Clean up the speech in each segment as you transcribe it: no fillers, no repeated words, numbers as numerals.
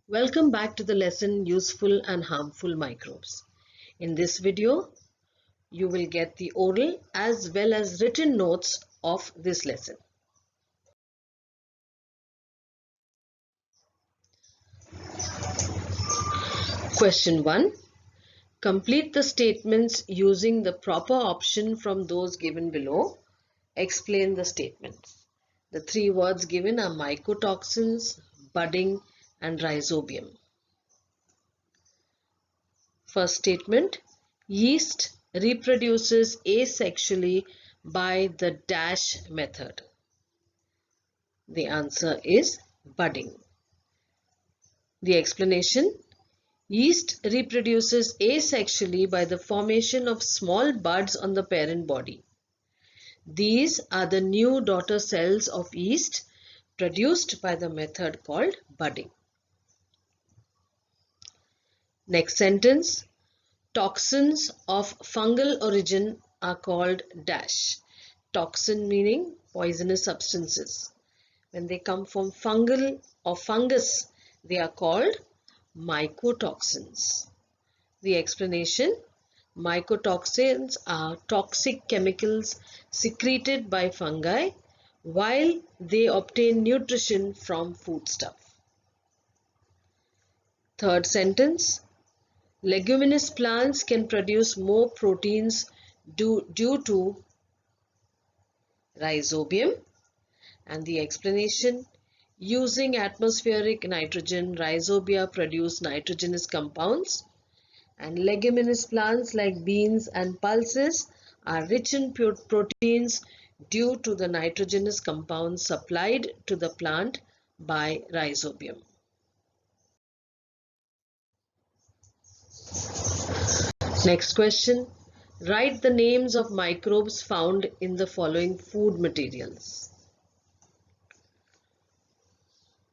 Welcome back to the lesson Useful and Harmful Microbes. In this video, you will get the oral as well as written notes of this lesson. Question 1. Complete the statements using the proper option from those given below. Explain the statements. The three words given are mycotoxins, budding, and rhizobium. First statement, yeast reproduces asexually by the dash method. The answer is budding. The explanation, yeast reproduces asexually by the formation of small buds on the parent body. These are the new daughter cells of yeast produced by the method called budding. Next sentence, toxins of fungal origin are called dash. Toxin meaning poisonous substances. When they come from fungal or fungus, they are called mycotoxins. The explanation, mycotoxins are toxic chemicals secreted by fungi while they obtain nutrition from foodstuff. Third sentence, leguminous plants can produce more proteins due to rhizobium, and the explanation, using atmospheric nitrogen, rhizobia produce nitrogenous compounds, and leguminous plants like beans and pulses are rich in proteins due to the nitrogenous compounds supplied to the plant by rhizobium. Next question. Write the names of microbes found in the following food materials.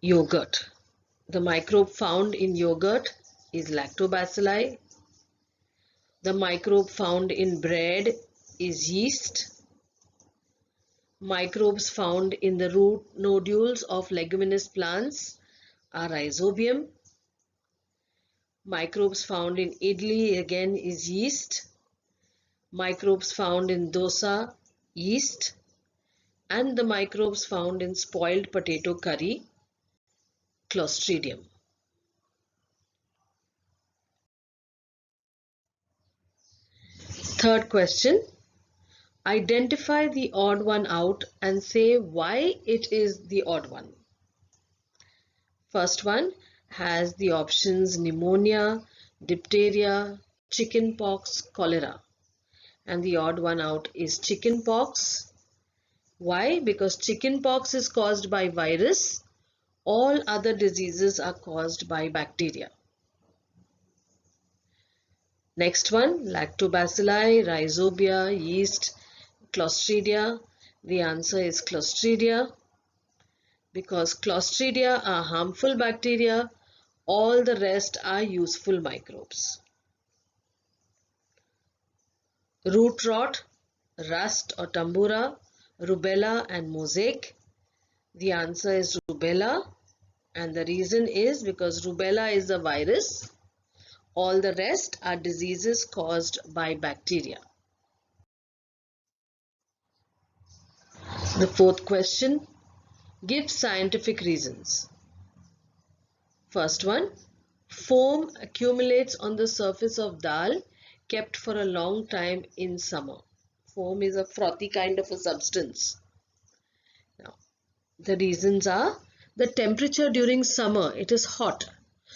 Yogurt. The microbe found in yogurt is lactobacilli. The microbe found in bread is yeast. Microbes found in the root nodules of leguminous plants are rhizobium. Microbes found in idli again is yeast. Microbes found in dosa, yeast. And the microbes found in spoiled potato curry, Clostridium. Third question. Identify the odd one out and say why it is the odd one. First one has the options pneumonia, diphtheria, chickenpox, cholera. And the odd one out is chickenpox. Why? Because chickenpox is caused by virus. All other diseases are caused by bacteria. Next one, lactobacilli, rhizobia, yeast, Clostridia. The answer is Clostridia. Because Clostridia are harmful bacteria, all the rest are useful microbes. Root rot, rust or tambura, rubella and mosaic. The answer is rubella, and the reason is because rubella is a virus. All the rest are diseases caused by bacteria. The fourth question, give scientific reasons. First one, foam accumulates on the surface of dal kept for a long time in summer. Foam is a frothy kind of a substance. Now, the reasons are the temperature during summer, it is hot.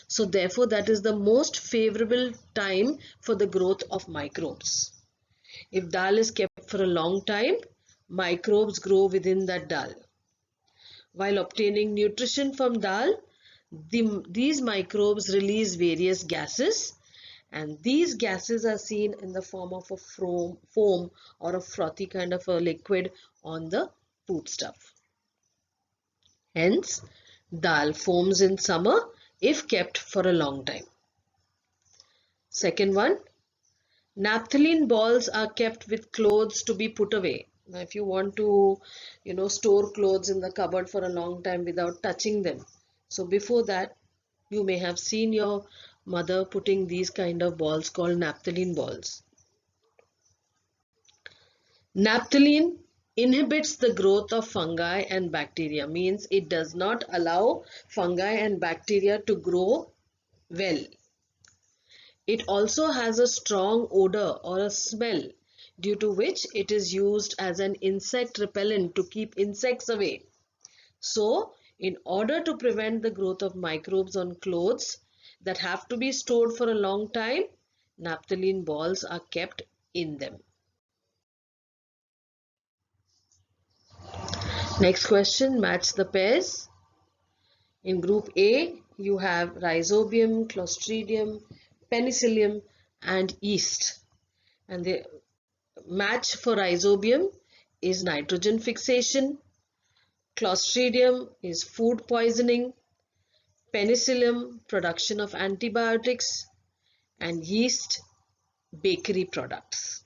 So therefore that is the most favorable time for the growth of microbes. If dal is kept for a long time, microbes grow within that dal. While obtaining nutrition from dal, these microbes release various gases, and these gases are seen in the form of a foam or a frothy kind of a liquid on the foodstuff. Hence, dal foams in summer if kept for a long time. Second one, naphthalene balls are kept with clothes to be put away. Now, if you want to, store clothes in the cupboard for a long time without touching them, so before that, You may have seen your mother putting these kind of balls called naphthalene balls. Naphthalene inhibits the growth of fungi and bacteria, means it does not allow fungi and bacteria to grow well. It also has a strong odor or a smell, due to which it is used as an insect repellent to keep insects away. So, in order to prevent the growth of microbes on clothes that have to be stored for a long time, naphthalene balls are kept in them. Next question, match the pairs. In group A, you have Rhizobium, Clostridium, Penicillium and yeast. And the match for Rhizobium is nitrogen fixation, Clostridium is food poisoning, Penicillium production of antibiotics, and yeast bakery products.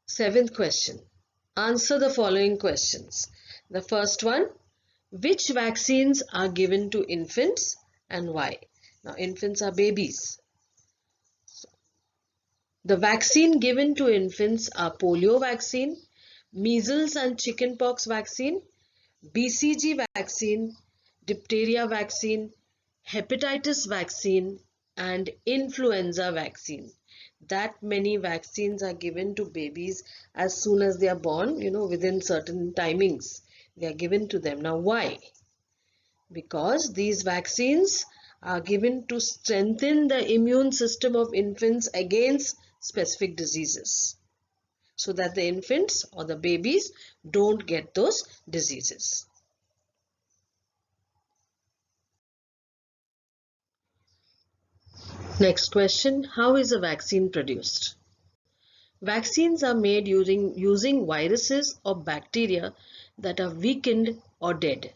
Seventh question. Answer the following questions. The first one, which vaccines are given to infants and why? Now, infants are babies. The vaccine given to infants are polio vaccine, measles and chickenpox vaccine, BCG vaccine, diphtheria vaccine, hepatitis vaccine, and influenza vaccine. That many vaccines are given to babies as soon as they are born, within certain timings. They are given to them. Now, why? Because these vaccines are given to strengthen the immune system of infants against specific diseases, so that the infants or the babies don't get those diseases. Next question, how is a vaccine produced? Vaccines are made using viruses or bacteria that are weakened or dead.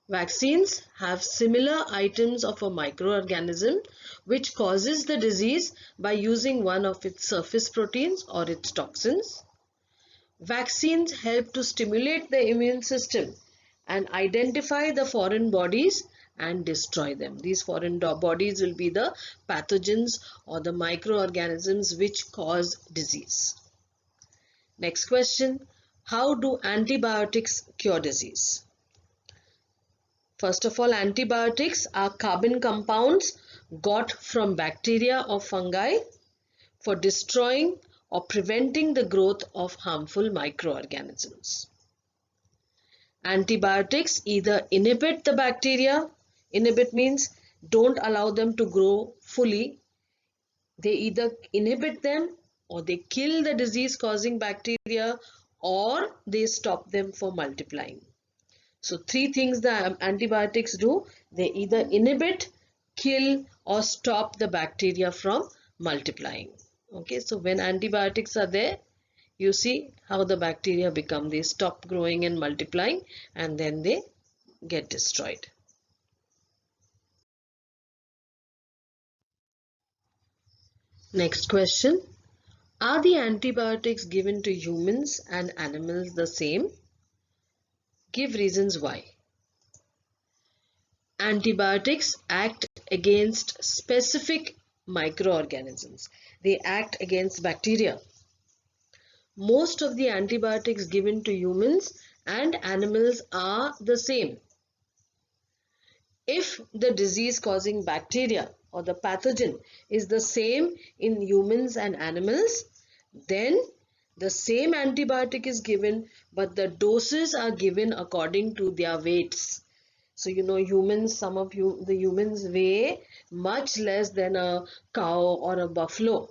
Vaccines have similar items of a microorganism which causes the disease by using one of its surface proteins or its toxins. Vaccines help to stimulate the immune system and identify the foreign bodies and destroy them. These foreign bodies will be the pathogens or the microorganisms which cause disease. Next question, how do antibiotics cure disease? First of all, antibiotics are carbon compounds got from bacteria or fungi for destroying or preventing the growth of harmful microorganisms. Antibiotics either inhibit the bacteria, inhibit means don't allow them to grow fully. They either inhibit them or they kill the disease causing bacteria or they stop them from multiplying. So three things the antibiotics do, they either inhibit, kill or stop the bacteria from multiplying. Okay, so when antibiotics are there, you see how the bacteria become, they stop growing and multiplying and then they get destroyed. Next question, are the antibiotics given to humans and animals the same? Give reasons why. Antibiotics act against specific microorganisms. They act against bacteria. Most of the antibiotics given to humans and animals are the same. If the disease causing bacteria or the pathogen is the same in humans and animals, then the same antibiotic is given, but the doses are given according to their weights. So humans, the humans weigh much less than a cow or a buffalo.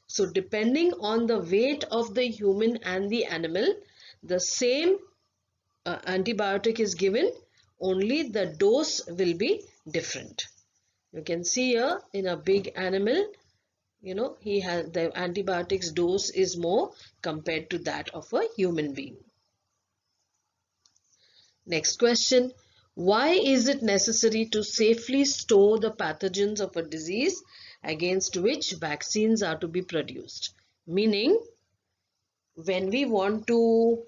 So depending on the weight of the human and the animal, the same antibiotic is given, only the dose will be different. You can see here in a big animal, he has the antibiotics dose is more compared to that of a human being. Next question, why is it necessary to safely store the pathogens of a disease against which vaccines are to be produced? Meaning, when we want to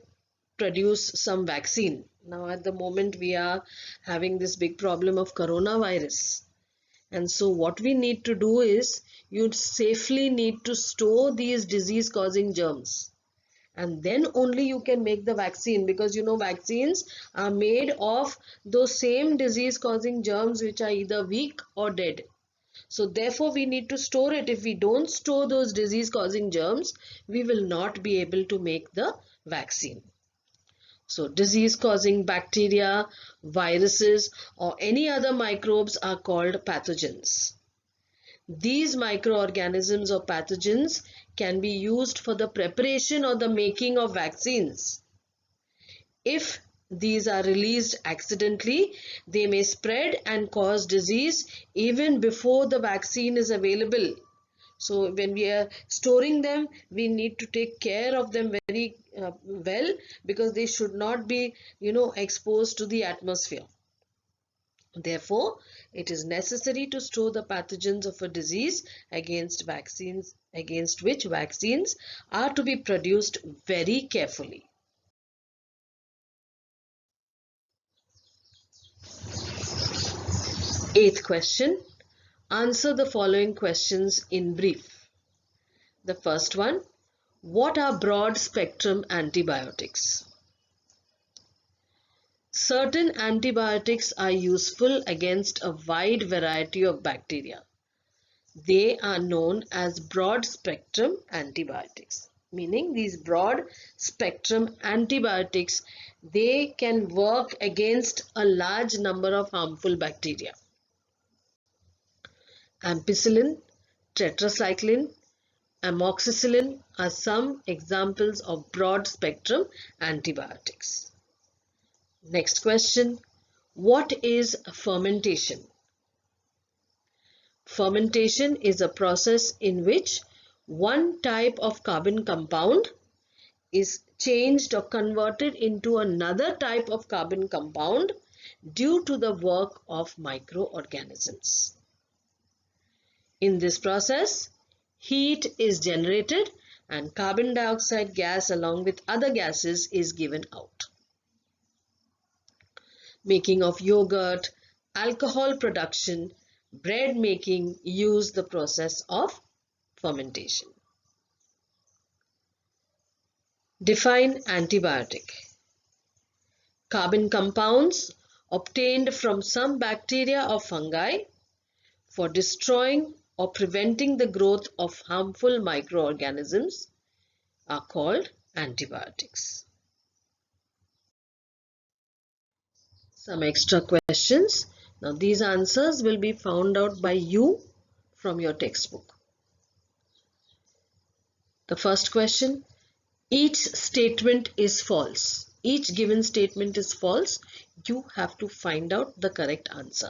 produce some vaccine, Now at the moment we are having this big problem of coronavirus. And so what we need to do is, you safely need to store these disease causing germs. And then only you can make the vaccine, because vaccines are made of those same disease causing germs which are either weak or dead. So therefore we need to store it. If we don't store those disease causing germs, we will not be able to make the vaccine. So disease causing bacteria, viruses or any other microbes are called pathogens. These microorganisms or pathogens can be used for the preparation or the making of vaccines. If these are released accidentally, they may spread and cause disease even before the vaccine is available. So when we are storing them, we need to take care of them very well, because they should not be, exposed to the atmosphere. Therefore, it is necessary to store the pathogens of a disease against which vaccines are to be produced very carefully. Eighth question. Answer the following questions in brief. The first one, what are broad spectrum antibiotics? Certain antibiotics are useful against a wide variety of bacteria. They are known as broad spectrum antibiotics. Meaning these broad spectrum antibiotics, they can work against a large number of harmful bacteria. Ampicillin, tetracycline, amoxicillin are some examples of broad spectrum antibiotics. Next question. What is fermentation? Fermentation is a process in which one type of carbon compound is changed or converted into another type of carbon compound due to the work of microorganisms. In this process, heat is generated and carbon dioxide gas along with other gases is given out. Making of yogurt, alcohol production, bread making use the process of fermentation. Define antibiotic. Carbon compounds obtained from some bacteria or fungi for destroying or preventing the growth of harmful microorganisms are called antibiotics. Some extra questions. Now these answers will be found out by you from your textbook. The first question, each statement is false. Each given statement is false. You have to find out the correct answer.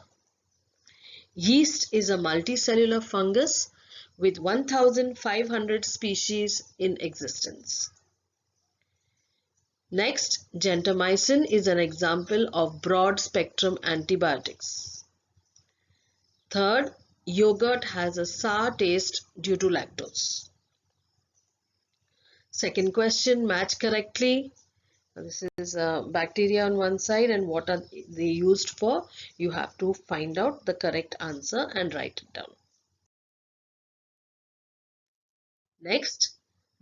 Yeast is a multicellular fungus with 1,500 species in existence. Next, gentamicin is an example of broad spectrum antibiotics. Third, yogurt has a sour taste due to lactose. Second question, match correctly. This is bacteria on one side and what are they used for? You have to find out the correct answer and write it down. Next,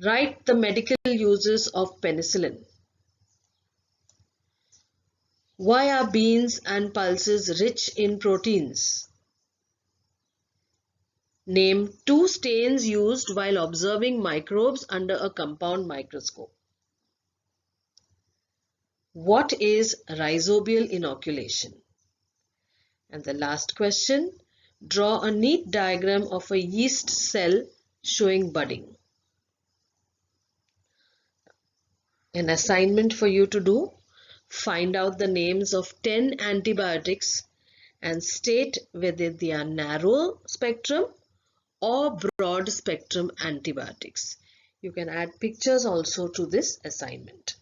write the medical uses of penicillin. Why are beans and pulses rich in proteins? Name 2 stains used while observing microbes under a compound microscope. What is rhizobial inoculation? And the last question, draw a neat diagram of a yeast cell showing budding. An assignment for you to do, find out the names of 10 antibiotics and state whether they are narrow spectrum or broad spectrum antibiotics. You can add pictures also to this assignment.